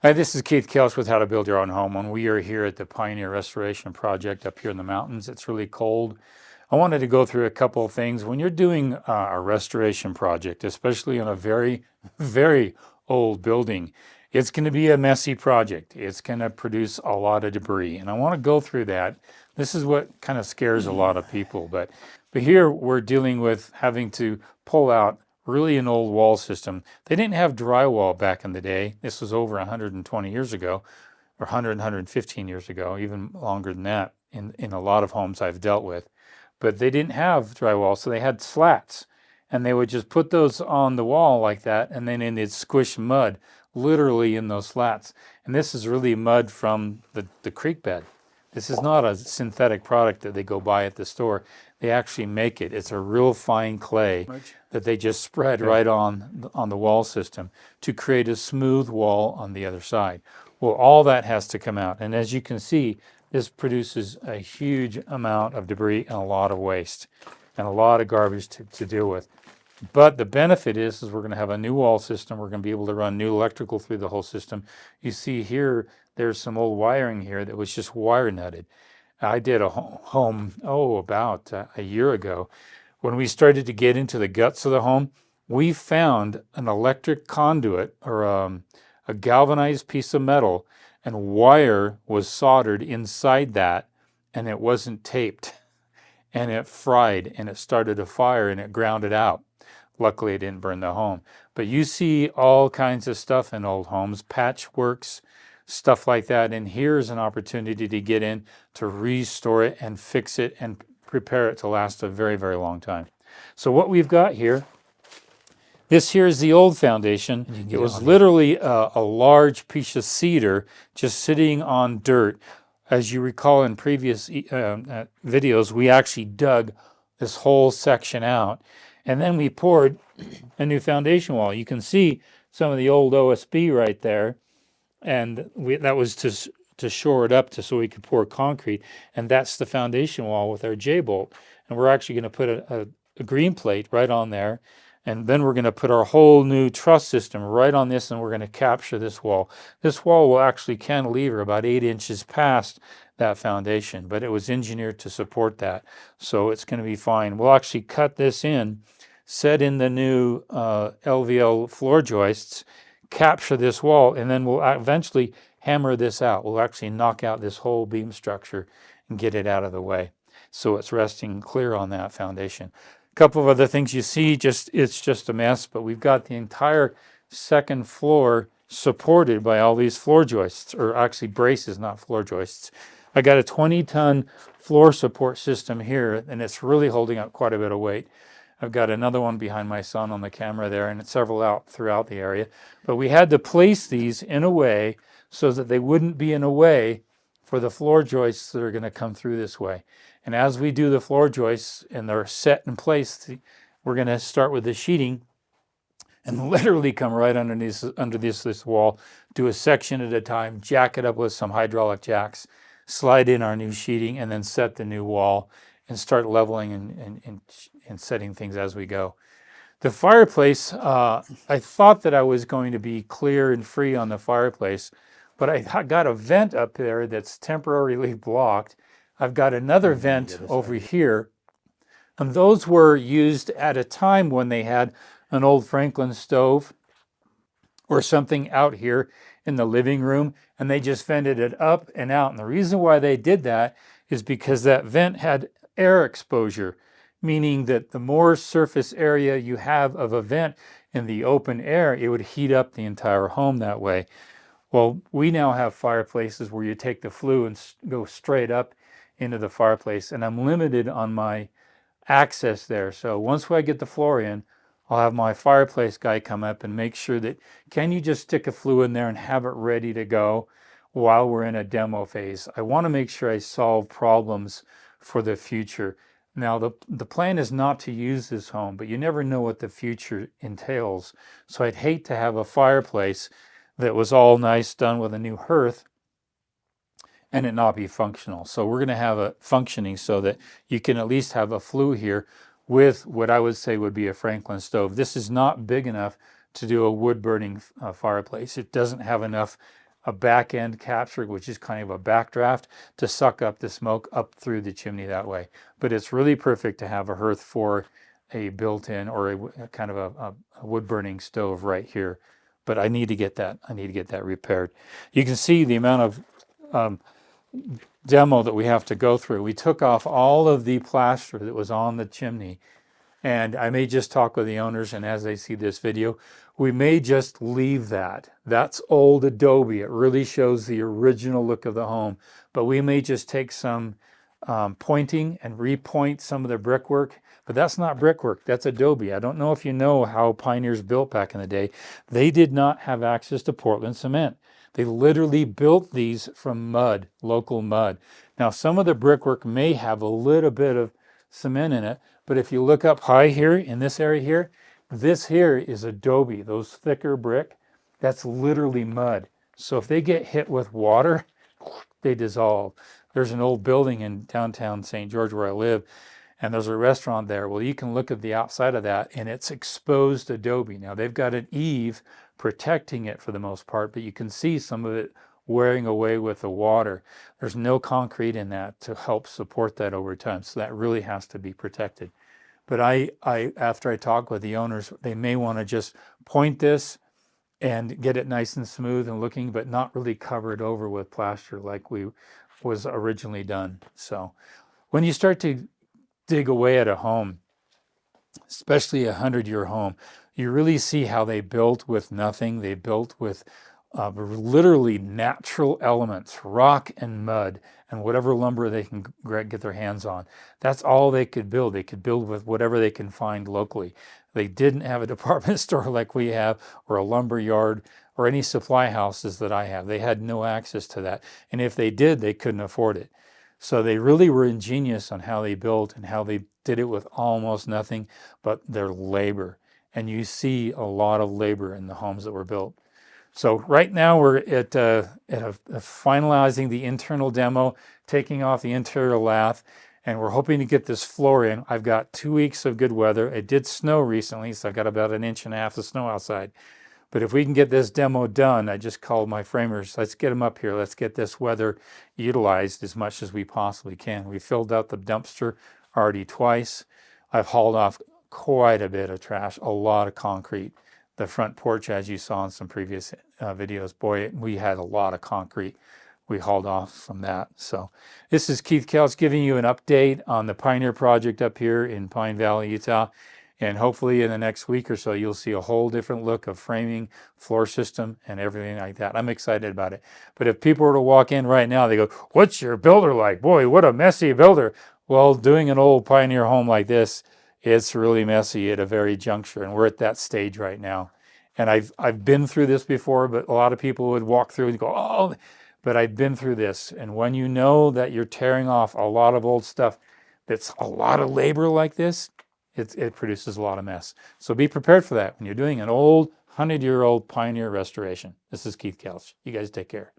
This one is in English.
Hi, this is Keith Kelch with How to Build Your Own Home, and we are here at the Pioneer Restoration Project up here in the mountains. It's really cold. I wanted to go through a couple of things. When you're doing a restoration project, especially on a very, very old building, it's going to be a messy project. It's going to produce a lot of debris, and I want to go through that. This is what kind of scares a lot of people, but here we're dealing with having to pull out really an old wall system. They didn't have drywall back in the day. This was over 120 years ago, or 100, 115 years ago, even longer than that in a lot of homes I've dealt with. But they didn't have drywall, so they had slats. And they would just put those on the wall like that, and then they'd squish mud literally in those slats. And this is really mud from the creek bed. This is not a synthetic product that they go buy at the store. They actually make it. It's a real fine clay that they just spread right on the wall system to create a smooth wall on the other side. Well, all that has to come out. And as you can see, this produces a huge amount of debris and a lot of waste and a lot of garbage to deal with. But the benefit is we're going to have a new wall system. We're going to be able to run new electrical through the whole system. You see here, there's some old wiring here that was just wire nutted. I did a home, about a year ago. When we started to get into the guts of the home, we found an electric conduit or a galvanized piece of metal, and wire was soldered inside that, and it wasn't taped. And it fried, and it started a fire, and it grounded out. Luckily, it didn't burn the home. But you see all kinds of stuff in old homes, patchworks, stuff like that. And here's an opportunity to get in to restore it and fix it and prepare it to last a very, very long time. So what we've got here, this here is the old foundation. It was literally a large piece of cedar just sitting on dirt. As you recall in previous videos, we actually dug this whole section out. And then we poured a new foundation wall. You can see some of the old OSB right there. And that was to shore it up so we could pour concrete. And that's the foundation wall with our J-bolt. And we're actually going to put a green plate right on there. And then we're going to put our whole new truss system right on this, and we're going to capture this wall. This wall will actually cantilever about 8 inches past that foundation, but it was engineered to support that. So it's going to be fine. We'll actually cut this in, set in the new LVL floor joists, capture this wall, and then we'll eventually hammer this out. We'll actually knock out this whole beam structure and get it out of the way. So it's resting clear on that foundation. A couple of other things you see, it's just a mess, but we've got the entire second floor supported by all these floor joists, or actually braces, not floor joists. I got a 20-ton floor support system here, and it's really holding up quite a bit of weight. I've got another one behind my son on the camera there, and several out throughout the area. But we had to place these in a way so that they wouldn't be in a way for the floor joists that are going to come through this way. And as we do the floor joists and they're set in place, we're going to start with the sheeting and literally come right underneath this wall, do a section at a time, jack it up with some hydraulic jacks, slide in our new sheeting, and then set the new wall and start leveling and setting things as we go. The fireplace, I thought that I was going to be clear and free on the fireplace, but I got a vent up there that's temporarily blocked. I've got another vent over here, and those were used at a time when they had an old Franklin stove or something out here in the living room, and they just vented it up and out. And the reason why they did that is because that vent had air exposure, meaning that the more surface area you have of a vent in the open air, it would heat up the entire home that way. Well, we now have fireplaces where you take the flue and go straight up into the fireplace, and I'm limited on my access there. So once I get the floor in, I'll have my fireplace guy come up and make sure that, can you just stick a flue in there and have it ready to go while we're in a demo phase? I want to make sure I solve problems for the future. Now, the plan is not to use this home, but you never know what the future entails. So I'd hate to have a fireplace that was all nice, done with a new hearth, and it not be functional. So we're going to have it functioning so that you can at least have a flue here with what I would say would be a Franklin stove. This is not big enough to do a wood burning fireplace. It doesn't have enough a back end capture, which is kind of a backdraft to suck up the smoke up through the chimney that way. But it's really perfect to have a hearth for a built-in or a kind of a wood burning stove right here. But I need to get that. I need to get that repaired. You can see the amount of demo that we have to go through. We took off all of the plaster that was on the chimney, and I may just talk with the owners, and as they see this video, we may just leave that. That's old adobe. It really shows the original look of the home, but we may just take some pointing and repoint some of the brickwork, but that's not brickwork, that's adobe. I don't know if you know how pioneers built back in the day. They did not have access to Portland cement. They literally built these from mud, local mud. Now, some of the brickwork may have a little bit of cement in it, but if you look up high here in this area here, this here is adobe, those thicker brick, that's literally mud. So if they get hit with water, they dissolve. There's an old building in downtown St. George where I live, and there's a restaurant there. Well, you can look at the outside of that, and it's exposed adobe. Now, they've got an eave protecting it for the most part, but you can see some of it wearing away with the water. There's no concrete in that to help support that over time, so that really has to be protected. But after I talk with the owners, they may want to just point this and get it nice and smooth and looking, but not really cover it over with plaster like was originally done. So when you start to dig away at a home, especially a 100-year home, you really see how they built with nothing. They built with literally natural elements, rock and mud, and whatever lumber they can get their hands on. That's all they could build. They could build with whatever they can find locally. They didn't have a department store like we have, or a lumber yard, or any supply houses that I have. They had no access to that. And if they did, they couldn't afford it. So they really were ingenious on how they built and how they did it with almost nothing but their labor. And you see a lot of labor in the homes that were built. So right now we're at finalizing the internal demo, taking off the interior lath, and we're hoping to get this floor in. I've got 2 weeks of good weather. It did snow recently, so I've got about 1.5 inches of snow outside. But if we can get this demo done, I just called my framers, let's get them up here. Let's get this weather utilized as much as we possibly can. We filled out the dumpster already twice. I've hauled off quite a bit of trash, a lot of concrete. The front porch, as you saw in some previous videos, boy, we had a lot of concrete. We hauled off from that. So this is Keith Kelch giving you an update on the Pioneer project up here in Pine Valley, Utah. And hopefully in the next week or so, you'll see a whole different look of framing, floor system, and everything like that. I'm excited about it. But if people were to walk in right now, they go, what's your builder like? Boy, what a messy builder. Well, doing an old Pioneer home like this, it's really messy at a very juncture, and we're at that stage right now. And I've been through this before, but a lot of people would walk through and go, oh, but I've been through this. And when you know that you're tearing off a lot of old stuff, that's a lot of labor like this, it produces a lot of mess. So be prepared for that when you're doing an old 100-year-old Pioneer restoration. This is Keith Kelch. You guys take care.